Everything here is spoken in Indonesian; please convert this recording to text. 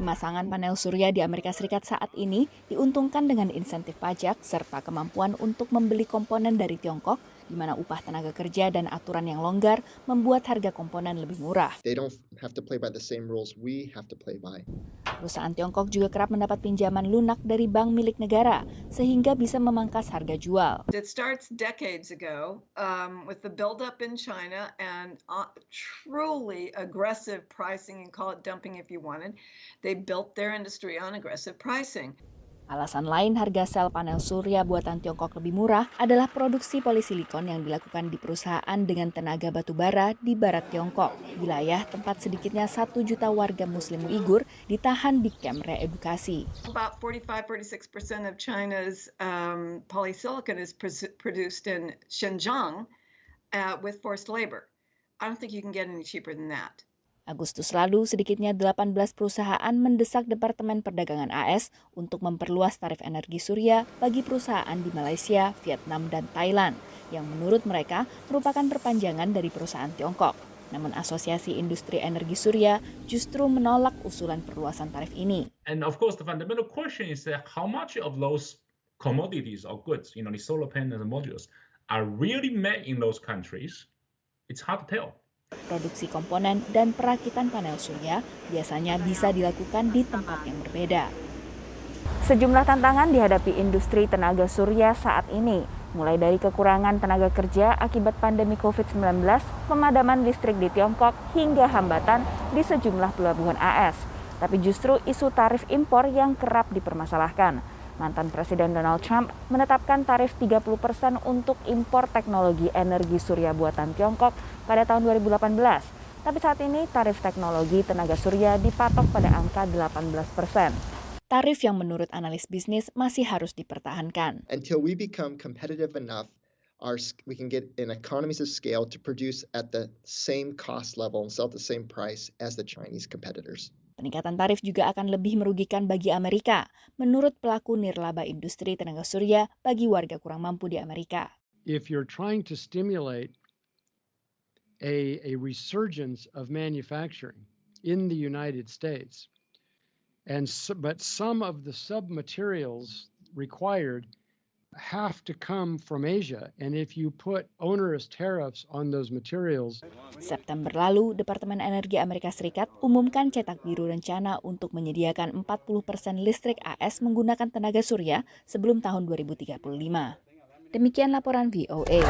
Pemasangan panel surya di Amerika Serikat saat ini diuntungkan dengan insentif pajak serta kemampuan untuk membeli komponen dari Tiongkok, di mana upah tenaga kerja dan aturan yang longgar membuat harga komponen lebih murah. They don't have to play by the same rules we have to play by. Perusahaan Tiongkok juga kerap mendapat pinjaman lunak dari bank milik negara, sehingga bisa memangkas harga jual. It starts decades ago with the buildup in China and truly aggressive pricing, and call it dumping if you wanted. They built their industry on aggressive pricing. Alasan lain harga sel panel surya buatan Tiongkok lebih murah adalah produksi polisilikon yang dilakukan di perusahaan dengan tenaga batu bara di barat Tiongkok, wilayah tempat sedikitnya 1 juta warga Muslim Uighur ditahan di kamp reedukasi. About 45-46% of China's polysilicon is produced in Xinjiang with forced labor. I don't think you can get any cheaper than that. Agustus lalu, sedikitnya 18 perusahaan mendesak Departemen Perdagangan AS untuk memperluas tarif energi surya bagi perusahaan di Malaysia, Vietnam, dan Thailand, yang menurut mereka merupakan perpanjangan dari perusahaan Tiongkok. Namun Asosiasi Industri Energi Surya justru menolak usulan perluasan tarif ini. And of course, the fundamental question is that how much of those commodities or goods, the solar panels and modules, are really made in those countries? It's hard to tell. Produksi komponen dan perakitan panel surya biasanya bisa dilakukan di tempat yang berbeda. Sejumlah tantangan dihadapi industri tenaga surya saat ini, mulai dari kekurangan tenaga kerja akibat pandemi COVID-19, pemadaman listrik di Tiongkok, hingga hambatan di sejumlah pelabuhan AS. Tapi justru isu tarif impor yang kerap dipermasalahkan. Mantan Presiden Donald Trump menetapkan tarif 30% untuk impor teknologi energi surya buatan Tiongkok pada tahun 2018. Tapi saat ini tarif teknologi tenaga surya dipatok pada angka 18%. Tarif yang menurut analis bisnis masih harus dipertahankan. Until we become competitive enough, we can get an economies of scale to produce at the same cost level and sell at the same price as the Chinese competitors. Peningkatan tarif juga akan lebih merugikan bagi Amerika, menurut pelaku nirlaba industri tenaga surya bagi warga kurang mampu di Amerika. If you're trying to stimulate a resurgence of manufacturing in the United States, but some of the sub-materials required have to come from Asia, and if you put onerous tariffs on those materials. September lalu, Departemen Energi Amerika Serikat umumkan cetak biru rencana untuk menyediakan 40% listrik AS menggunakan tenaga surya sebelum tahun 2035. Demikian laporan VOA.